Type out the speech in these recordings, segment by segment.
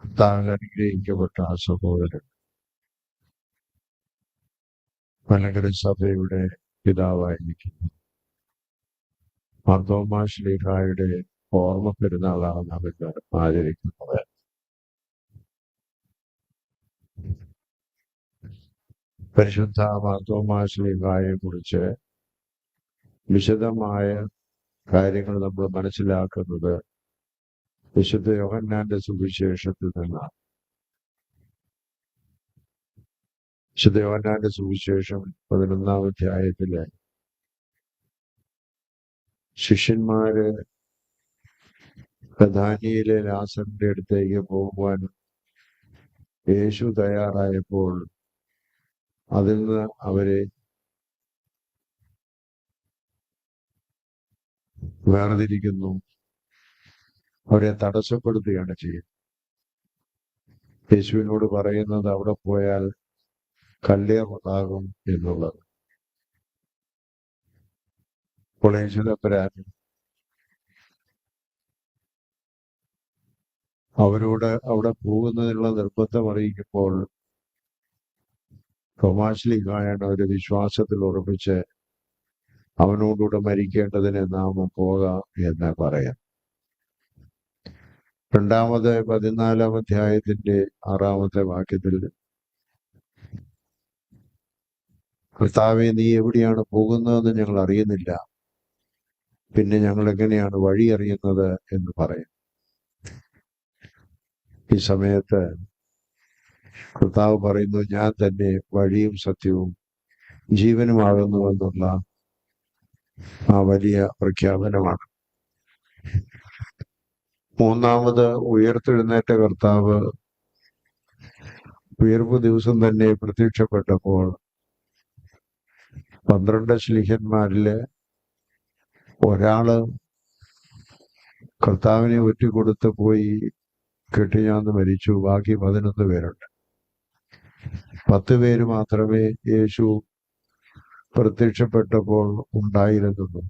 കർത്താവിൽ അനുഗ്രഹിക്കപ്പെട്ട ആ സഹോദരൻ മലങ്കര സഭയുടെ പിതാവായിരിക്കുന്നു. മാർത്തോമാ ശ്ലീഹായുടെ ഓർമ്മ പെരുന്നാളാണ് നാം ആചരിക്കുന്നത്. പരിശുദ്ധ മാർത്തോമാ ശ്ലീഹായെ കുറിച്ച് വിശദമായ കാര്യങ്ങൾ നമ്മൾ മനസ്സിലാക്കുന്നത് വിശുദ്ധ യോഹന്നാന്റെ സുവിശേഷത്തിൽ നിന്നാണ്. വിശുദ്ധ യോഹന്നാന്റെ സുവിശേഷം 11-ാം അധ്യായത്തിലെ ശിഷ്യന്മാര് ബഥാനിയിലെ ലാസറിന്റെ അടുത്തേക്ക് പോകുവാൻ യേശു തയ്യാറായപ്പോൾ അതിൽ നിന്ന് അവരെ വേർതിരിക്കുന്നു, അവരെ തടസ്സപ്പെടുത്തുകയാണ് ചെയ്യുന്നത്. യേശുവിനോട് പറയുന്നത് അവിടെ പോയാൽ കല്ലേറുണ്ടാകും എന്നുള്ളത്. അപ്പോൾ യേശു തമ്പുരാൻ അവരോട് അവിടെ പോകുന്നതിനുള്ള നിർബന്ധം അറിയിക്കുമ്പോൾ തോമാശ്ലീഹായാണ് ഒരു വിശ്വാസത്തിൽ ഉറപ്പിച്ച് അവനോടുകൂടെ മരിക്കേണ്ടതിന് നാം പോകാം എന്ന് പറയാം. 14-ാം അധ്യായത്തിന്റെ 6-ാമത്തെ വാക്യത്തിൽ കർത്താവേ, നീ എവിടെയാണ് പോകുന്നതെന്ന് ഞങ്ങൾ അറിയുന്നില്ല, പിന്നെ ഞങ്ങൾ എങ്ങനെയാണ് വഴി അറിയുന്നത് എന്ന് പറയും. ഈ സമയത്ത് കർത്താവ് പറയുന്നു, ഞാൻ തന്നെ വഴിയും സത്യവും ജീവനുമാകുന്നുവെന്നുള്ള ആ വലിയ പ്രഖ്യാപനമാണ്. മൂന്നാമത് ഉയർത്തെഴുന്നേറ്റ കർത്താവ് ഉയർപ്പ് ദിവസം തന്നെ പ്രത്യക്ഷപ്പെട്ടപ്പോൾ 12 ശ്ലീഹന്മാരില് ഒരാള് കർത്താവിനെ ഒറ്റുകൊടുത്ത് പോയി കെട്ടിഞ്ഞാന്ന് മരിച്ചു. ബാക്കി 11 പേരുണ്ട്. 10 പേര് മാത്രമേ യേശു പ്രത്യക്ഷപ്പെട്ടപ്പോൾ ഉണ്ടായിരുന്നുള്ളൂ.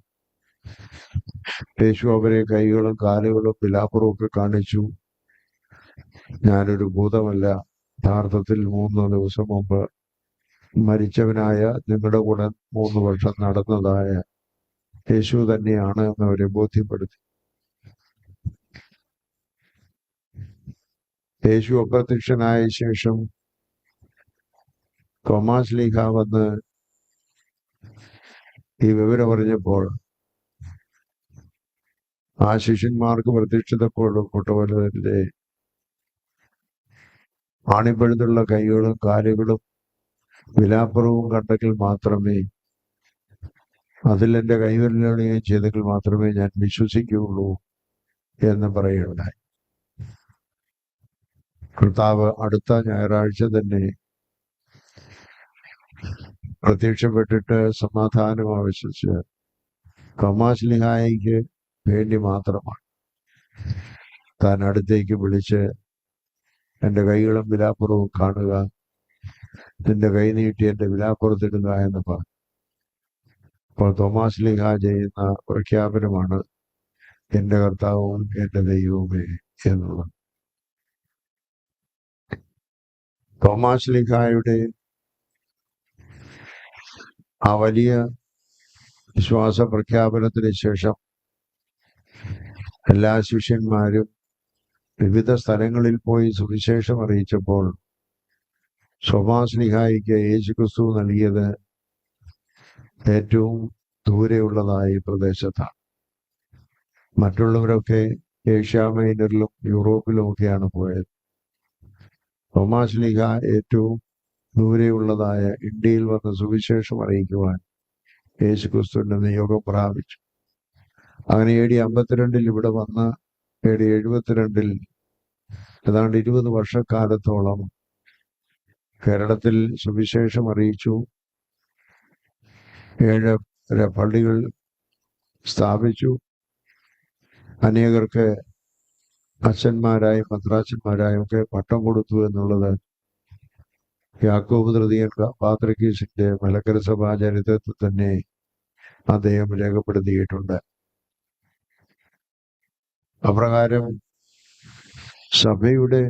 യേശു അവരെ കൈകളും കാലുകളും പിലാപ്പുറവും ഒക്കെ കാണിച്ചു. ഞാനൊരു ഭൂതമല്ല, യഥാർത്ഥത്തിൽ 3 ദിവസം മുമ്പ് മരിച്ചവനായ നിങ്ങളുടെ കൂടെ 3 വർഷം നടന്നതായ യേശു തന്നെയാണ് എന്നവരെ ബോധ്യപ്പെടുത്തി. യേശു അപ്രത്യക്ഷനായ ശേഷം തോമാശ്ലീഹ വന്ന് ഈ വിവരം അറിഞ്ഞപ്പോൾ ആ ശിഷ്യന്മാർക്ക് പ്രത്യക്ഷതപ്പെട്ടവരുടെ ആണിപ്പഴുതുള്ള കൈകളും കാലുകളും വിലാപ്പുറവും കണ്ടെങ്കിൽ മാത്രമേ, അതിൽ എൻ്റെ കൈവിരലുകളെയും ചെയ്തെങ്കിൽ മാത്രമേ ഞാൻ വിശ്വസിക്കുകയുള്ളൂ എന്ന് പറയുകയുണ്ടായി. കർത്താവ് അടുത്ത ഞായറാഴ്ച തന്നെ പ്രത്യക്ഷപ്പെട്ടിട്ട് സമാധാനം ആവശ്യിച്ച് തോമാശ്ലീഹായ്ക്ക് വേണ്ടി മാത്രമാണ് താൻ അടുത്തേക്ക് വിളിച്ച്, എൻ്റെ കൈകളും വിലാപ്പുറവും കാണുക, നിന്റെ കൈ നീട്ടി എൻ്റെ വിലാപ്പുറത്തിടുക എന്ന് പറഞ്ഞു. അപ്പോൾ തോമാശ്ലീഹ ചെയ്യുന്ന പ്രഖ്യാപനമാണ് എൻ്റെ കർത്താവും എൻ്റെ ദൈവവുമേ എന്നുള്ളത്. തോമാശ്ലീഹായുടെ ആ വലിയ വിശ്വാസ പ്രഖ്യാപനത്തിന് ശേഷം എല്ലാ ശിഷ്യന്മാരും വിവിധ സ്ഥലങ്ങളിൽ പോയി സുവിശേഷം അറിയിച്ചപ്പോൾ തോമാശ്ലീഹായ്ക്ക് യേശുക്രിസ്തു നൽകിയത് ഏറ്റവും ദൂരെയുള്ളതായ പ്രദേശത്താണ്. മറ്റുള്ളവരൊക്കെ ഏഷ്യ മൈനറിലും യൂറോപ്പിലുമൊക്കെയാണ് പോയത്. തോമാശ്ലീഹ ഏറ്റവും ദൂരെയുള്ളതായ ഇന്ത്യയിൽ വന്ന് സുവിശേഷം അറിയിക്കുവാൻ യേശുക്രിസ്തുവിന്റെ നിയോഗം പ്രാപിച്ചു. അങ്ങനെ AD 52 ഇവിടെ വന്ന് AD 72 ഏതാണ്ട് 20 വർഷക്കാലത്തോളം കേരളത്തിൽ സുവിശേഷം അറിയിച്ചു. 7 പള്ളികൾ സ്ഥാപിച്ചു. അനേകർക്ക് അച്ഛന്മാരായും മദ്രാച്ചന്മാരായും ഒക്കെ പട്ടം കൊടുത്തു എന്നുള്ളത് യാക്കോബ് തൃതീയൻ പാത്രിക്കീസിന്റെ മലങ്കര സഭാ ചരിത്രത്തിൽ തന്നെ അദ്ദേഹം രേഖപ്പെടുത്തിയിട്ടുണ്ട്. അപ്രകാരം സഭയുടെ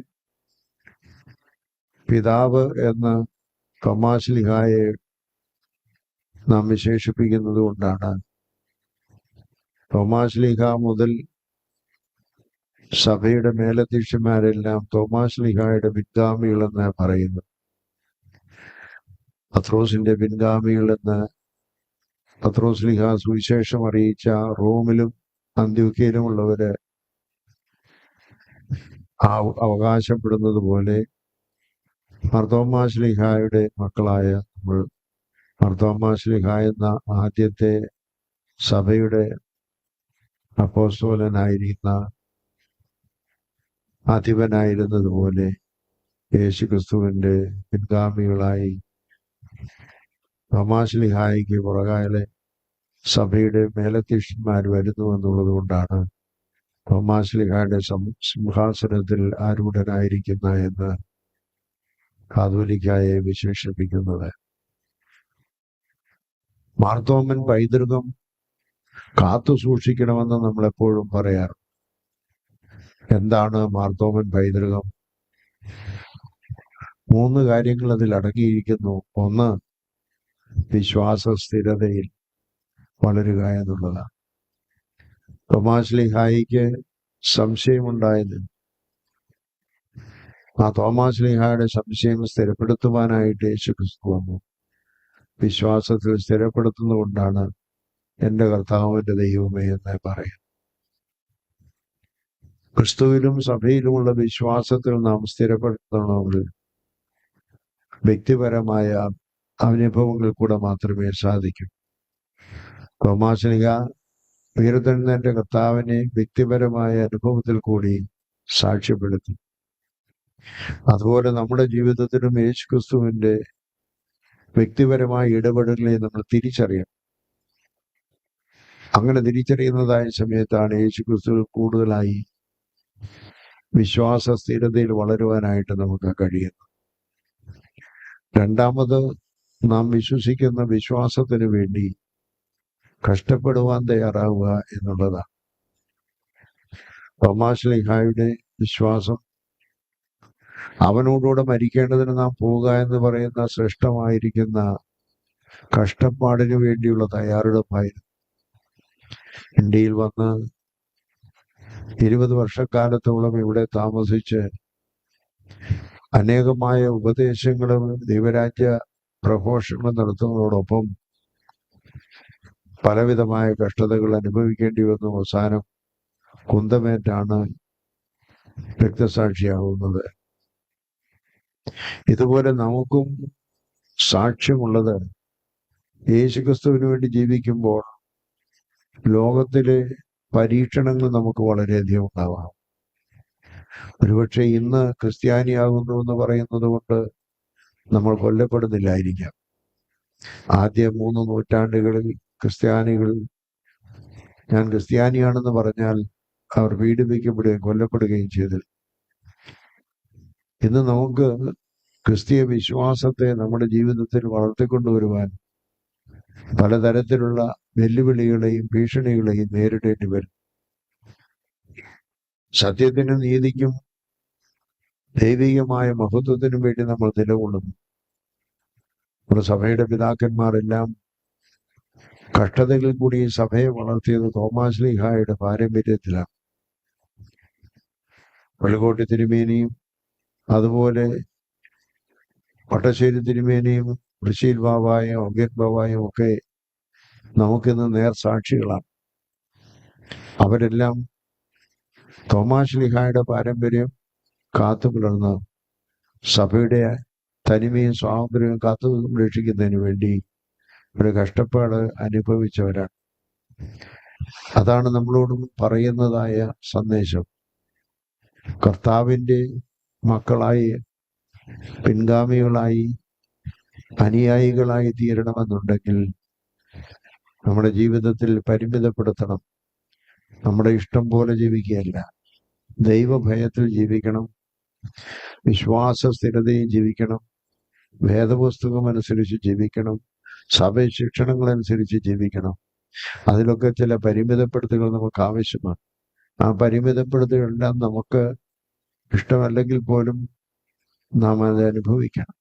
പിതാവ് എന്ന് തോമാശ്ലീഹായെ നാം വിശേഷിപ്പിക്കുന്നത് കൊണ്ടാണ് തോമാശ്ലീഹ മുതൽ സഭയുടെ മേലധ്യക്ഷന്മാരെല്ലാം തോമാശ്ലീഹായുടെ പിൻഗാമികളെന്ന് പറയുന്നു. പത്രോസിന്റെ പിൻഗാമികളെന്ന് പത്രോസ്ലീഹ സുവിശേഷം അറിയിച്ച റോമിലും അന്ത്യോക്യയിലുമുള്ളവര് അവകാശപ്പെടുന്നത് പോലെ മാർത്തോമാശ്ലീഹായുടെ മക്കളായ നമ്മൾ മാർത്തോമാശ്ലീഹ എന്ന ആദ്യത്തെ സഭയുടെ അപ്പോസ്തലനായിരിക്കുന്ന അധിപനായിരുന്നതുപോലെ യേശുക്രിസ്തുവിന്റെ പിൻഗാമികളായി തോമാശ്ലീഹായ്ക്ക് പുറകാലെ സഭയുടെ മേലധ്യക്ഷന്മാർ വരുന്നു എന്നുള്ളത് കൊണ്ടാണ് തോമാശ്ലീഹായുടെ സിംഹാസനത്തിൽ ആരൂഢനായിരിക്കുന്ന എന്ന് കാതോലിക്കായെ വിശേഷിപ്പിക്കുന്നത്. മാർത്തോമൻ പൈതൃകം കാത്തു സൂക്ഷിക്കണമെന്ന് നമ്മളെപ്പോഴും പറയാറ്. എന്താണ് മാർത്തോമൻ പൈതൃകം? 3 കാര്യങ്ങൾ അതിൽ അടങ്ങിയിരിക്കുന്നു. ഒന്ന്, വിശ്വാസ സ്ഥിരതയിൽ വളരുക എന്നുള്ളതാണ്. തോമാശ്ലീഹായിക്ക് സംശയമുണ്ടായത് ആ തോമാശ്ലീഹായുടെ സംശയം സ്ഥിരപ്പെടുത്തുവാനായിട്ട് യേശുക്രിസ്തു വന്നു. വിശ്വാസത്തിൽ സ്ഥിരപ്പെടുത്തുന്നതുകൊണ്ടാണ് എൻ്റെ കർത്താവിൻ്റെ ദൈവമേ എന്ന് പറയും. ക്രിസ്തുവിലും സഭയിലുമുള്ള വിശ്വാസത്തിൽ നാം സ്ഥിരപ്പെടുത്തണമെങ്കിൽ വ്യക്തിപരമായ അനുഭവങ്ങളിൽ കൂടെ മാത്രമേ സാധിക്കൂ. തോമാശ്ലീഹ ഉയർത്തെഴുന്നേറ്റ കർത്താവിനെ വ്യക്തിപരമായ അനുഭവത്തിൽ കൂടി സാക്ഷ്യപ്പെടുത്തി. അതുപോലെ നമ്മുടെ ജീവിതത്തിലും യേശുക്രിസ്തുവിന്റെ വ്യക്തിപരമായ ഇടപെടലിനെ നമ്മൾ തിരിച്ചറിയണം. അങ്ങനെ തിരിച്ചറിയുന്നതായ സമയത്താണ് യേശുക്രിസ്തുവിൽ കൂടുതലായി വിശ്വാസ സ്ഥിരതയിൽ വളരുവാനായിട്ട് നമുക്ക് കഴിയുന്നത്. രണ്ടാമത്, നാം വിശ്വസിക്കുന്ന വിശ്വാസത്തിന് വേണ്ടി കഷ്ടപ്പെടുവാൻ തയ്യാറാവുക എന്നുള്ളതാണ്. തോമാശ്ലീഹായുടെ വിശ്വാസം അവനോടുകൂടെ മരിക്കേണ്ടതിന് നാം പോവുക എന്ന് പറയുന്ന ശ്രേഷ്ഠമായിരിക്കുന്ന കഷ്ടപ്പാടിനു വേണ്ടിയുള്ള തയ്യാറെടുപ്പായിരുന്നു. ഇന്ത്യയിൽ വന്ന് 20 വർഷക്കാലത്തോളം ഇവിടെ താമസിച്ച് അനേകമായ ഉപദേശങ്ങളും ദൈവരാജ്യ പ്രഘോഷങ്ങളും നടത്തുന്നതോടൊപ്പം പലവിധമായ കഷ്ടതകൾ അനുഭവിക്കേണ്ടി വന്നു. അവസാനം കുന്തമേറ്റാണ് രക്തസാക്ഷിയാവുന്നത്. ഇതുപോലെ നമുക്കും സാക്ഷ്യമുള്ളത് യേശുക്രിസ്തുവിന് വേണ്ടി ജീവിക്കുമ്പോൾ ലോകത്തിലെ പരീക്ഷണങ്ങൾ നമുക്ക് വളരെയധികം ഉണ്ടാവാം. ഒരുപക്ഷെ ഇന്ന് ക്രിസ്ത്യാനിയാകുന്നു എന്ന് പറയുന്നത് കൊണ്ട് നമ്മൾ കൊല്ലപ്പെടുന്നില്ലായിരിക്കാം. ആദ്യ 3 നൂറ്റാണ്ടുകളിൽ ക്രിസ്ത്യാനികൾ ഞാൻ ക്രിസ്ത്യാനിയാണെന്ന് പറഞ്ഞാൽ അവർ പീഡിപ്പിക്കപ്പെടുകയും കൊല്ലപ്പെടുകയും ചെയ്തു. ഇന്ന് നമുക്ക് ക്രിസ്തീയ വിശ്വാസത്തെ നമ്മുടെ ജീവിതത്തിൽ വളർത്തിക്കൊണ്ടുവരുവാൻ പലതരത്തിലുള്ള വെല്ലുവിളികളെയും ഭീഷണികളെയും നേരിടേണ്ടി വരും. സത്യത്തിനും നീതിക്കും ദൈവികമായ മഹത്വത്തിനും വേണ്ടി നമ്മൾ നിലകൊള്ളുന്നു. നമ്മുടെ സഭയുടെ പിതാക്കന്മാരെല്ലാം കഷ്ടതകളിൽ കൂടി സഭയെ വളർത്തിയത് തോമാശ്ലീഹായുടെ പാരമ്പര്യത്തിലാണ്. വെളുകോട്ടി തിരുമേനിയും അതുപോലെ പട്ടശ്ശേരി തിരുമേനിയും ഋഷീൽ ബാബായും ഒഗേൻ ബാബായും ഒക്കെ നമുക്കിന്ന് നേർസാക്ഷികളാണ്. അവരെല്ലാം തോമാശ്ലീഹായുടെ പാരമ്പര്യം കാത്തു പുലർന്ന് സഭയുടെ തനിമയും സ്വാതന്ത്ര്യവും കാത്തു സംരക്ഷിക്കുന്നതിന് വേണ്ടി ഒരു കഷ്ടപ്പാട് അനുഭവിച്ചവരാണ്. അതാണ് നമ്മളോടും പറയുന്നതായ സന്ദേശം. കർത്താവിൻ്റെ മക്കളായി, പിൻഗാമികളായി, അനുയായികളായി തീരണമെന്നുണ്ടെങ്കിൽ നമ്മുടെ ജീവിതത്തിൽ പരിമിതപ്പെടുത്തണം. നമ്മുടെ ഇഷ്ടം പോലെ ജീവിക്കുകയല്ല, ദൈവഭയത്തിൽ ജീവിക്കണം, വിശ്വാസ സ്ഥിരതയിൽ ജീവിക്കണം, വേദപുസ്തകം അനുസരിച്ച് ജീവിക്കണം, സഭ ശിക്ഷണങ്ങളനുസരിച്ച് ജീവിക്കണം. അതിലൊക്കെ ചില പരിമിതപ്പെടുത്തുകൾ നമുക്ക് ആവശ്യമാണ്. ആ പരിമിതപ്പെടുത്തുകളെല്ലാം നമുക്ക് ഇഷ്ടമല്ലെങ്കിൽ പോലും നാം അത് അനുഭവിക്കണം.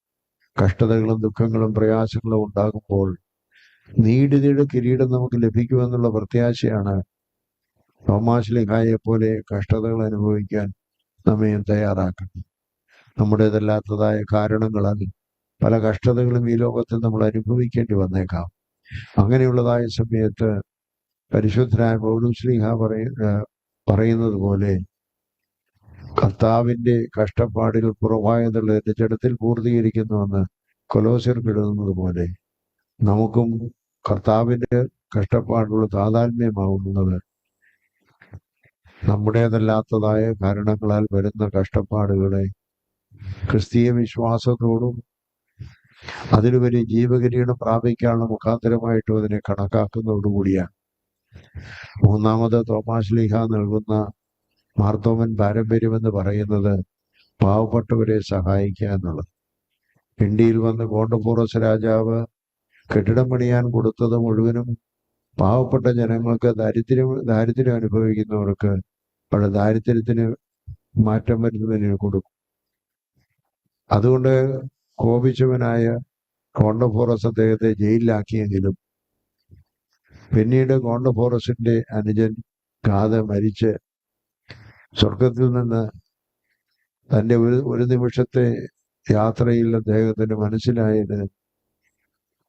കഷ്ടതകളും ദുഃഖങ്ങളും പ്രയാസങ്ങളും ഉണ്ടാകുമ്പോൾ നീതിയുടെ കിരീടം നമുക്ക് ലഭിക്കുമെന്നുള്ള പ്രത്യാശയാണ് തോമാശ്ലീഹായെ പോലെ കഷ്ടതകൾ അനുഭവിക്കാൻ നമ്മെ തയ്യാറാക്കണം. നമ്മുടേതല്ലാത്തതായ കാരണങ്ങളാൽ പല കഷ്ടതകളും ഈ ലോകത്തിൽ നമ്മൾ അനുഭവിക്കേണ്ടി വന്നേക്കാം. അങ്ങനെയുള്ളതായ സമയത്ത് പരിശുദ്ധനായ പൗലോസ്ലീഹ പറയുന്നത് പോലെ കർത്താവിന്റെ കഷ്ടപ്പാടിൽ കുറവായതുള്ള എന്റെ ജഡത്തിൽ പൂർത്തീകരിക്കുന്നുവെന്ന് കൊലോസ്യർക്ക് എഴുതുന്നത് പോലെ നമുക്കും കർത്താവിന്റെ കഷ്ടപ്പാടുള്ള താതാത്മ്യമാവുന്നത് നമ്മുടേതല്ലാത്തതായ കാരണങ്ങളാൽ വരുന്ന കഷ്ടപ്പാടുകളെ ക്രിസ്തീയ വിശ്വാസത്തോടും അതിലുപരി ജീവകിരീടം പ്രാപിക്കാനുള്ള മുഖാന്തരമായിട്ടും അതിനെ കണക്കാക്കുന്നതോടുകൂടിയാണ് മൂന്നാമത് തോമാശ്ലീഹ നൽകുന്ന മാർത്തോമൻ പാരമ്പര്യമെന്ന് പറയുന്നത് പാവപ്പെട്ടവരെ സഹായിക്കുക എന്നുള്ളത്. ഇന്ത്യയിൽ വന്ന് കോണ്ടഫോറസ് രാജാവ് കെട്ടിടം പണിയാൻ കൊടുത്തത് മുഴുവനും പാവപ്പെട്ട ജനങ്ങൾക്ക് ദാരിദ്ര്യം അനുഭവിക്കുന്നവർക്ക് അവരുടെ ദാരിദ്ര്യത്തിന് മാറ്റം വരുന്നതിന് കൊടുക്കും. അതുകൊണ്ട് കോപിച്ചവനായ കോണ്ടഫോറസ് അദ്ദേഹത്തെ ജയിലിലാക്കിയെങ്കിലും പിന്നീട് കോണ്ടഫോറസിന്റെ അനുജൻ ഗാഥ മരിച്ച് സ്വർഗത്തിൽ നിന്ന് തൻ്റെ ഒരു നിമിഷത്തെ യാത്രയിൽ അദ്ദേഹത്തിന് മനസ്സിലായത്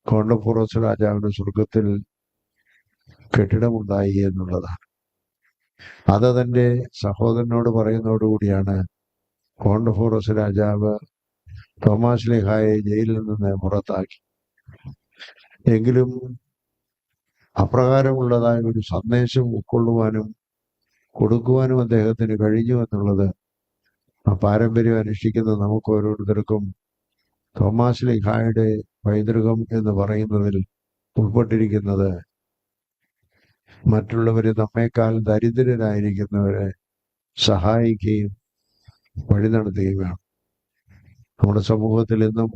കോണ്ടഫോറസ് രാജാവിന് സ്വർഗത്തിൽ കെട്ടിടമുണ്ടായി എന്നുള്ളതാണ്. അത് തൻ്റെ സഹോദരനോട് പറയുന്നതോടുകൂടിയാണ് കോണ്ടഫോറസ് രാജാവ് തോമാശ്ലീഹായെ ജയിലിൽ നിന്ന് പുറത്താക്കി. എങ്കിലും അപ്രകാരമുള്ളതായ ഒരു സന്ദേശം ഉൾക്കൊള്ളുവാനും കൊടുക്കുവാനും അദ്ദേഹത്തിന് കഴിഞ്ഞു എന്നുള്ളത് ആ പാരമ്പര്യം അനുഷ്ഠിക്കുന്ന നമുക്ക് ഓരോരുത്തർക്കും തോമാശ്ലീഹായുടെ പൈതൃകം എന്ന് പറയുന്നതിൽ ഉൾപ്പെട്ടിരിക്കുന്നത് മറ്റുള്ളവരെ നമ്മേക്കാൾ ദരിദ്രരായിരിക്കുന്നവരെ സഹായിക്കുകയും വഴി നടത്തുകയും വേണം. നമ്മുടെ സമൂഹത്തിൽ ഇന്നും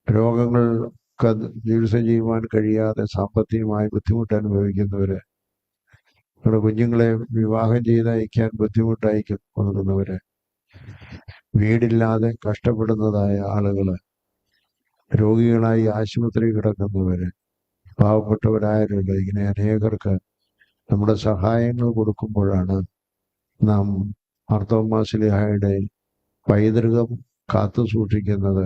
രോഗങ്ങൾക്ക് ചികിത്സ ചെയ്യുവാൻ കഴിയാതെ സാമ്പത്തികമായി ബുദ്ധിമുട്ട് അനുഭവിക്കുന്നവര്, നമ്മുടെ കുഞ്ഞുങ്ങളെ വിവാഹം ചെയ്ത് അയക്കാൻ ബുദ്ധിമുട്ടായി കൊടുക്കുന്നവര്, വീടില്ലാതെ കഷ്ടപ്പെടുന്നതായ ആളുകള്, രോഗികളായി ആശുപത്രി കിടക്കുന്നവര്, പാവപ്പെട്ടവരായവരുണ്ട്. ഇങ്ങനെ അനേകർക്ക് നമ്മുടെ സഹായങ്ങൾ കൊടുക്കുമ്പോഴാണ് നാം മാർത്തോമാശ്ലീഹായുടെ പൈതൃകം കാത്തു സൂക്ഷിക്കുന്നത്.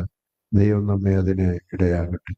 ദൈവം നമ്മെ അതിന് ഇടയാകട്ടെ.